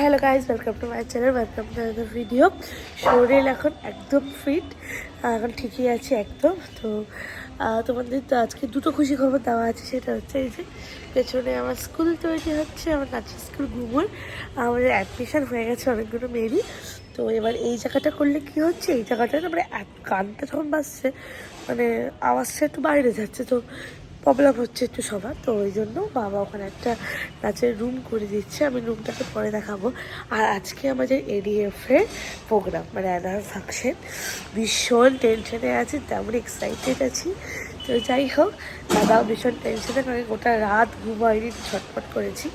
Hello guys, welcome to my channel, welcome to another video. শরীর এখন একদম fit, এখন ঠিকই আছে একদম। তো তোমাদের তো আজকে দুটো খুশি খবর দেওয়া আছে। সেটা হচ্ছে এই যে পেছনে আমার স্কুল তৈরি হচ্ছে, আমার নাচের স্কুল ঘুমুর। আমাদের অ্যাডমিশন হয়ে গেছে অনেকগুলো মেয়েরই। তো এবার এই জায়গাটা করলে কি হচ্ছে, এই জায়গাটা না মানে গানটা যখন বাজছে মানে আওয়াজটা একটু বাইরে যাচ্ছে, তো প্রবলেম হচ্ছে একটু সবার। তো ওই জন্য বাবা ওখানে একটা নাচের রুম করে দিচ্ছে, আমি রুমটাকে পরে দেখাবো। আর আজকে আমাদের এডিএফের প্রোগ্রাম মানে অ্যানুয়াল ফাংশন, ভীষণ টেনশনে আছি, তেমন এক্সাইটেড আছি। তো যাই হোক, দাদাও ভীষণ টেনশনে, কারণ গোটা রাত ঘুম হয়নি, ছটফট করেছি।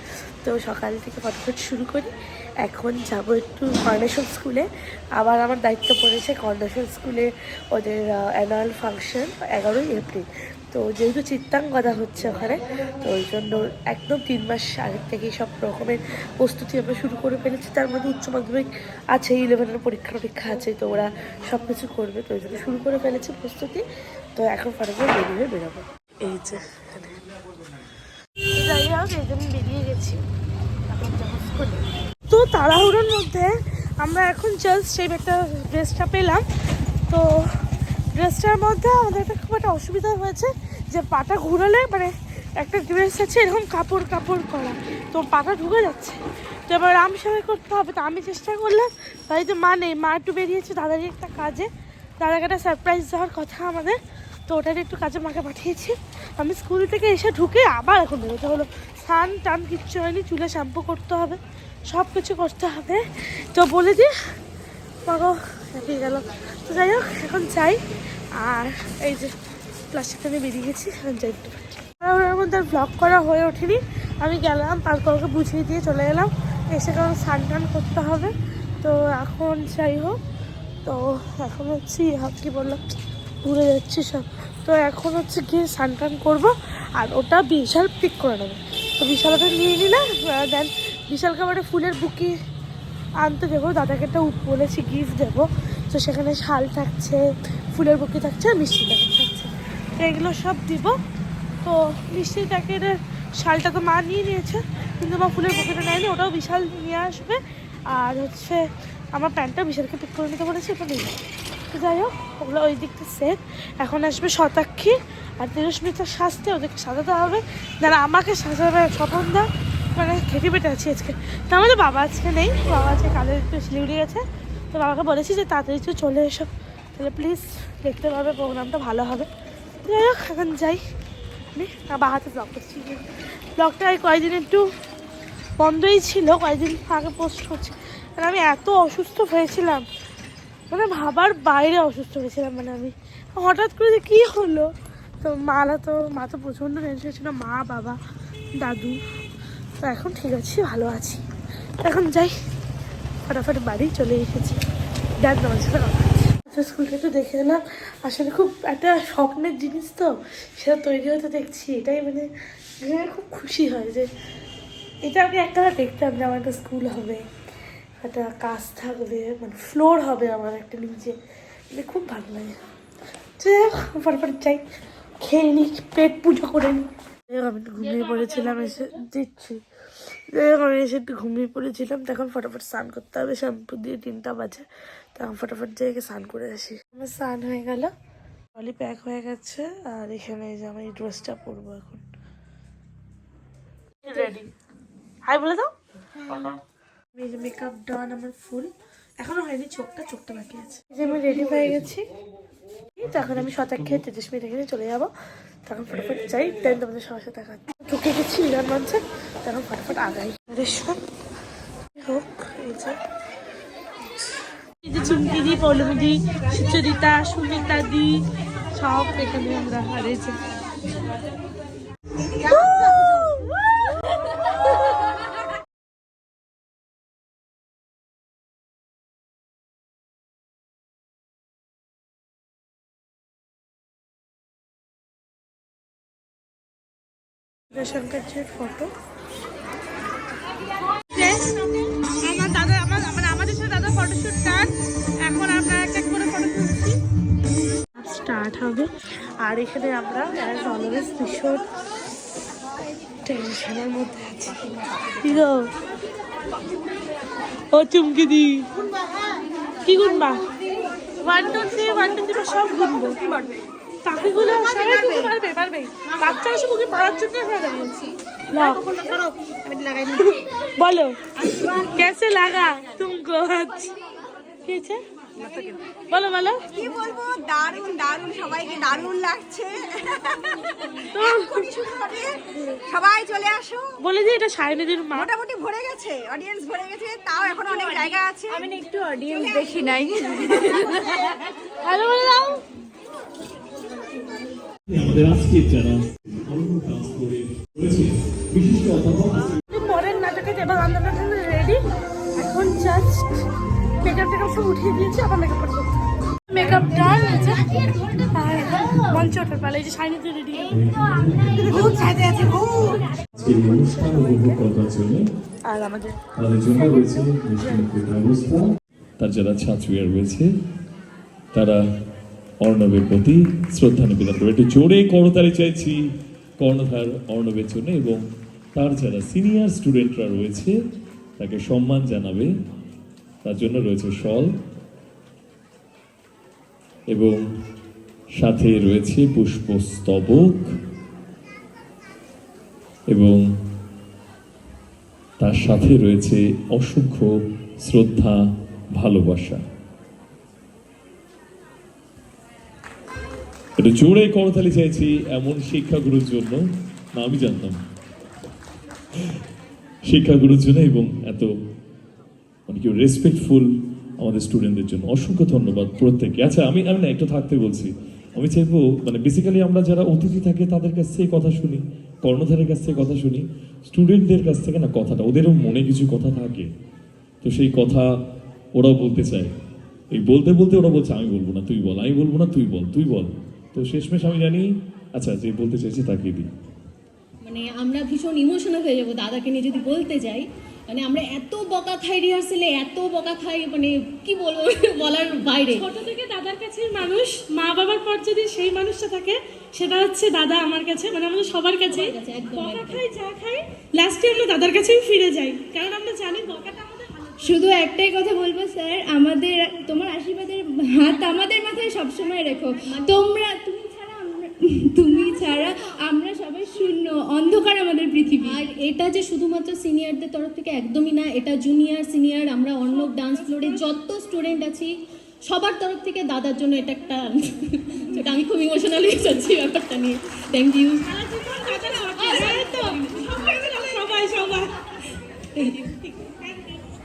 তো সকাল থেকে ফটফট শুরু করি। এখন যাব একটু কর্নেশন স্কুলে, আবার আমার দায়িত্ব পড়েছে কর্নেশন স্কুলে ওদের অ্যানুয়াল ফাংশন 11ই এপ্রিল। তো যেহেতু চিত্রাঙ্গদা হচ্ছে ওখানে, তো ওই জন্য একদম 3 মাস আগের থেকেই সব রকমের প্রস্তুতি আমরা শুরু করে ফেলেছি। তার মধ্যে উচ্চ মাধ্যমিক আছে, 11-এর পরীক্ষা আছে, তো ওরা সব কিছু করবে, তো ওই জন্য শুরু করে ফেলেছি প্রস্তুতি। তো এখন ফটাফট রেডি হয়ে বেরোবো। এই যে যাই হোক, এই জন্য বেরিয়ে গেছি এখন যাবো স্কুলে। তো তাড়াহুড়োর মধ্যে আমরা এখন জাস্ট সেই একটা ড্রেসটা পেলাম। তো ড্রেসটার মধ্যে আমাদের একটা খুব একটা অসুবিধা হয়েছে যে পাটা ঘুরালে মানে একটা ড্রেস আছে এরকম কাপড় কাপড় করা, তো পাটা ঢুকে যাচ্ছে। তো এবার সেবাই করতে হবে। তো আমি চেষ্টা করলাম, বাড়িতে মা নেই, মা একটু বেরিয়েছে দাদারই একটা কাজে, দাদাকে একটা সারপ্রাইজ দেওয়ার কথা আমাদের, তো ওটার একটু কাজে মাকে পাঠিয়েছি। আমি স্কুল থেকে এসে ঢুকে আবার এখন বেরোতে হলো, স্নান টান কিচ্ছু হয়নি, চুলে শ্যাম্পু করতে হবে, সব কিছু করতে হবে। তো বলে দিই মাগো হয়ে গেল। তো যাই হোক, এখন যাই। আর এই যে প্লাস্টিকটা নিয়ে বেরিয়ে গেছি, এখন যাই একটু। ওর মধ্যে ব্লগ করা হয়ে ওঠেনি, আমি গেলাম তারপরকে বুঝিয়ে দিয়ে চলে এলাম। এসে কারণ স্নান টান করতে হবে। তো এখন যাই হোক, তো এখন হচ্ছে কি বললাম, ঘুরে যাচ্ছি সব। তো এখন হচ্ছে গিয়ে স্নান টান করবো, আর ওটা বিশাল পিক করে নেবে। তো বিশালকে নিয়ে নিলে দেন বিশালকে আবার ফুলের বুকি আনতে দেবো, দাদাকে একটা বলেছি গিফট দেবো। তো সেখানে শাল থাকছে, ফুলের বুকি থাকছে, আর মিষ্টি প্যাকেট থাকছে, তো এগুলো সব দিব। তো মিষ্টির প্যাকেটের শালটা তো মা নিয়ে নিয়েছে, কিন্তু মা ফুলের বুকিটা নেয়নি, ওটাও বিশাল নিয়ে আসবে। আর হচ্ছে আমার প্যান্টটা বিশালকে পিক করে নিতে বলেছি, ওটা নেই। তো যাই হোক, ওগুলো ওই দিকটা সেট। এখন আসবে শতাক্ষী আর তেজস্মিতার সাজতে, ওদেরকে সাজাতে হবে। যারা আমাকে সাজাবে স্বপনদা, মানে খেতে পেটে আছি আজকে। তো আমাদের বাবা আজকে নেই, বাবা আজকে কালের একটু শিলিগুড়ি গেছে। তো বাবাকে বলেছি যে তাড়াতাড়ি একটু চলে এসো, তাহলে প্লিজ দেখতে পাবে, প্রোগ্রামটা ভালো হবে। যাই হোক, এখন যাই। আমি বা হাতে ব্লগ করছি, ব্লগটা কয়েকদিন একটু বন্ধই ছিল, কয়েকদিন আগে পোস্ট করছি। কারণ আমি এত অসুস্থ হয়েছিলাম, মানে ভাবার বাইরে অসুস্থ হয়েছিলাম। মানে আমি হঠাৎ করে যে কী হলো, তো মা তো প্রচণ্ড টেনশন ছিল, মা বাবা দাদু। তো এখন ঠিক আছি, ভালো আছি। এখন যাই, ফটাফট বাড়ি চলে এসেছি। দেখ তোমার সাথে কথা হচ্ছে। স্কুলটা একটু দেখে এলাম, আসলে খুব একটা স্বপ্নের জিনিস, তো সেটা তৈরি হতে দেখছি, এটাই মানে খুব খুশি হয় যে এটা আমি একটা দেখতাম যে আমার একটা স্কুল হবে, একটা কাজ থাকবে, মানে ফ্লোর হবে আমার একটা নিচে, মানে খুব ভালো লাগে। ফটাফট যাই, খেয়ে নিই, পেট পুজো করে নিই। আমি একটু ঘুমিয়ে পড়েছিলাম, এসে দিচ্ছি। আমি এসে একটু ঘুমিয়ে পড়েছিলাম, তখন ফটাফট স্নান করতে হবে, শ্যাম্পু দিয়ে 3টা বাজে, তখন ফটাফট যাই স্নান করে আসি। আমার স্নান হয়ে গেল, ট্রলি প্যাক হয়ে গেছে, আর এখানে এই যে আমি এই ড্রেসটা পরবো এখন। রেডি, হাই বলে দাও। এই যে মেকআপ ডান আমার ফুল, এখনো হয়নি, চোখটা বাকি আছে। এই যে আমি রেডি হয়ে গেছি, তখন আমি শতাক্ষী তেজস্মি রেখে চলে যাবো। তখন ফটাফট যাই, দেন তোমাদের সবার সাথে দেখা ঢুকে গেছি ইরান মঞ্চে, তখন ফটাফট আগাই। হোক এই যে চুমকি দি, পৌলমি দি, সুচরিতা, সুমিতা দি, সব এখানে আমরা হারিয়েছি। রেশন কার্ডের ফটো, আমার দাদা আমাদের সাথে দাদা ফটোশুট ডান। এখন আমরা এক করে ফটো তুলছি, স্টার্ট হবে। আর এখানে আমরা অ্যাজ অলওয়েজ ভীষণ টেনশনের মধ্যে আছি। ও চুমকি দি কি গুনবা 1 2 3 1 2 3 সব গুনবো বাকিগুলো সবাই তুমি পারবে বাচ্চারা শুধু কি পড়ার জন্য এখানে দাঁড়িয়েছি বলো कैसे लगा तुमको কি আছে বলো কি বলবো, দারুণ দারুণ, সবাইকে দারুণ লাগছে। সবাই চলে আসো। বলে যে এটা সায়নীদের মা। মোটামুটি ভরে গেছে, অডিয়েন্স ভরে গেছে, তাও এখন অনেক জায়গা আছে। আমি একটু অডিয়েন্স দেখি নাই। হ্যালো বলে দাও। আমাদের আজকে যারা ডান্স করে রয়েছে বিশিষ্ট অধ্যাপক পরের নাটকে এবার আমরা রেডি, এখন জাস্ট মেকআপ টেকআপ সব উঠিয়ে দিয়েছি, আবার মেকআপ করতে মেকআপ ডান আছে আর মঞ্চ ওঠার পালা। এই যে সাইনিতে রেডি বহুত সাইডে আছে, বহুত। এই অনুষ্ঠান উপভোগ করার জন্য আর আমাদের তাদের জন্য রয়েছে মিষ্টিমুখের ব্যবস্থা। তার যারা ছাত্রীরা রয়েছে তারা অর্ণবের প্রতি শ্রদ্ধা নিবেদন করে একটু জোরে করতালি চাইছি কর্ণধার অর্ণবের জন্য, এবং তার যারা সিনিয়র স্টুডেন্টরা রয়েছে তাকে সম্মান জানাবে, তার জন্য রয়েছে শল এবং সাথে রয়েছে পুষ্পস্তবক এবং তার সাথে রয়েছে অসংখ্য শ্রদ্ধা ভালোবাসা। একটু জোরে করতালি চাইছি এমন শিক্ষাগুরুর জন্য, না আমি জানতাম শিক্ষাগুরুর জন্য এবং এত মানে কি রেসপেক্টফুল আমাদের স্টুডেন্টদের জন্য অসংখ্য ধন্যবাদ প্রত্যেককে। আচ্ছা আমি আমি না একটু থাকতে বলছি, আমি চাইবো মানে বেসিক্যালি আমরা যারা অতিথি থাকে তাদের কাছ থেকে কথা শুনি, কর্ণধারের কাছ থেকে কথা শুনি, স্টুডেন্টদের কাছ থেকে না কথাটা, ওদেরও মনে কিছু কথা থাকে, তো সেই কথা ওরাও বলতে চায়। এই বলতে বলতে ওরা বলছে আমি বলবো না তুই বল, আমি বলবো না তুই বল, তুই বল। তো শেষমেশ আমি জানি আচ্ছা যে বলতে চাইছি তাকে দিই। মানে আমরা ভীষণ ইমোশনাল হয়ে যাবো দাদাকে নিয়ে যদি বলতে যাই। মানে আমরা এত বকা খাই রিহার্সেলে, এত বকা খাই, মানে কি বলবো বলার বাইরে। ছোট থেকে দাদার কাছে মানুষ, মা বাবার পর যদি সেই মানুষটা থাকে সেটা হচ্ছে দাদা আমার কাছে, মানে আমাদের সবার কাছে। বকা খাই যা খাই লাস্টে আমরা দাদার কাছেই ফিরে যাই, কারণ আমরা জানি বকাটা আমাদের শুধু একটাই কথা বলবো স্যার, আমাদের তোমার আশীর্বাদের হাত আমাদের মাথায় সবসময় রেখো। তুমি ছাড়া আমরা সবাই শূন্য, অন্ধকার আমাদের পৃথিবী। আর এটা যে শুধুমাত্র সিনিয়রদের তরফ থেকে একদমই না, এটা জুনিয়র সিনিয়র আমরা অর্ণব ডান্স ফ্লোরে যত স্টুডেন্ট আছি সবার তরফ থেকে দাদার জন্য এটা একটা যেটা আমি খুব ইমোশনাল হয়ে যাচ্ছি ব্যাপারটা নিয়ে। Thank you. সবাই সবাই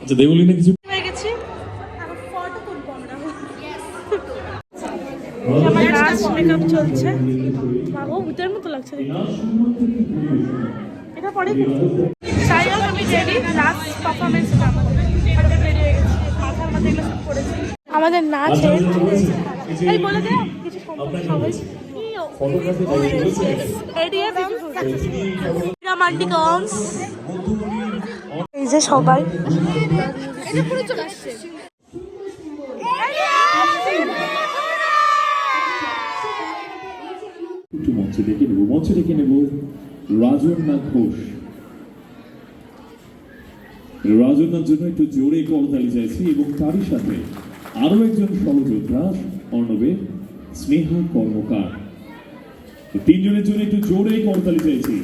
আচ্ছা দেবলীনা কিছু হয়ে গেছি, এখন ফটো তুলবো আমরা। আমার নাচ মেকআপ চলছে, বাবু ভূতের মতো লাগছে দেখতে। এটা পরে যাই হোক আমি রেডি, লাস্ট পারফরমেন্স আমাদের রেডি হয়ে গেছি, মাথার মাথায় এগুলো সব করেছি। আমাদের নাচ এই বলে দে কিছু সবাই রোমান্টিকস এই যে সবাই একটু মঞ্চে ডেকে নেব রাজন্না ঘোষ। রাজন্নার জন্য একটু জোরে করতালি চাইছি এবং তারই সাথে আরো একজন সহযোদ্ধা অর্ণবের স্নেহা কর্মকার, তিনজনের জন্য একটু জোরে করতালি চাইছি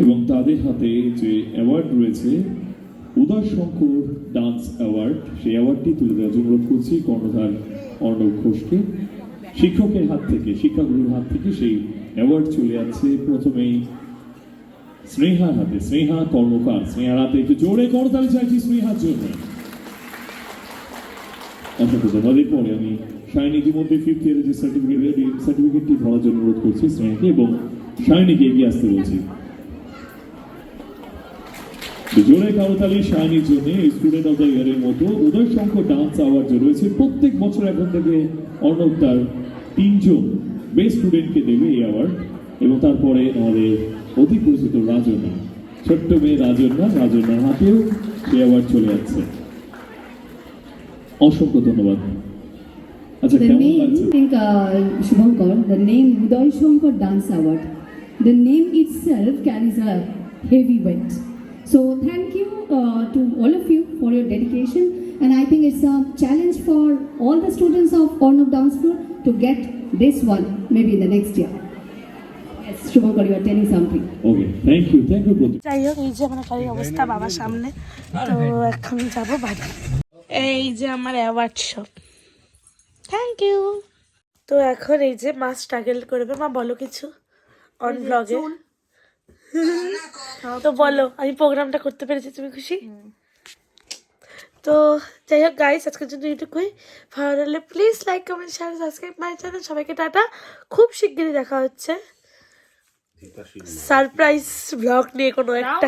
এবং তাদের হাতে যে অ্যাওয়ার্ড রয়েছে উদয় শঙ্কর ডান্স অ্যাওয়ার্ড, সেই অ্যাওয়ার্ডটি তুলে দেওয়ার জন্য অনুরোধ করছি কর্ণধার অর্ণব ঘোষকে। শিক্ষকের হাত থেকে, শিক্ষাগুরুর হাত থেকে সেই অ্যাওয়ার্ড চলে যাচ্ছে প্রথমেই স্নেহার হাতে, স্নেহা কর্মকার। স্নেহার হাতে একটু জোরে করতালি চাইছি স্নেহার জন্য। অসংখ্য ধন্যবাদ। পরে আমি শাইনি ইতিমধ্যে 5th ইয়ারের যে সার্টিফিকেটটি ধরার জন্য অনুরোধ করছি স্নেহাকে এবং শাইনিকে এগিয়ে আসতে বলছি। জোরে করতালি শাইনির জন্য। স্টুডেন্ট অফ দ্য ইয়ারের মতো উদয় শঙ্কর ডান্স অ্যাওয়ার্ড যে রয়েছে প্রত্যেক বছর এখন থেকে অর্ণব তার 3জন বেস্ট স্টুডেন্টকে দেবে এই অ্যাওয়ার্ড, এবং তারপরে আমাদের অতি পরিচিত রাজন্না, ছোট্ট মেয়ে রাজন্নার হাতেও সেই অ্যাওয়ার্ড চলে যাচ্ছে। অসংখ্য ধন্যবাদ। আচ্ছা The কেমন name, লাগছে? I think, Shubhankar, the name Uday Shankar Dance Award, the name itself carries a heavyweight. So thank you to all of you for your dedication, and I think it's a challenge for all the students of Ornov Dance Floor to get this one maybe in the next year. Yes, Shubhankar, you are telling something. Okay thank you Pratik. যাই হোক, এই যে আমার বাড়ির অবস্থা বাবার সামনে, তো এখন যাবো বাড়ি। এই যে আমার অ্যাওয়ার্ড শপ, থ্যাংক ইউ। তো এখন এই যে মা স্ট্রাগল করবে। মা বলো কিছু অন ব্লগে। তো বলো, আমি প্রোগ্রামটা করতে পেরেছি, তুমি খুশি? তো যাই হোক গাইস, আজকের জন্য এইটুকুই। ভালো লাগলে please like, comment, share, subscribe my channel. সবাইকে টাটা, খুব শিগগিরই দেখা হচ্ছে সারপ্রাইজ ব্লগ নিয়ে কোনো একটা।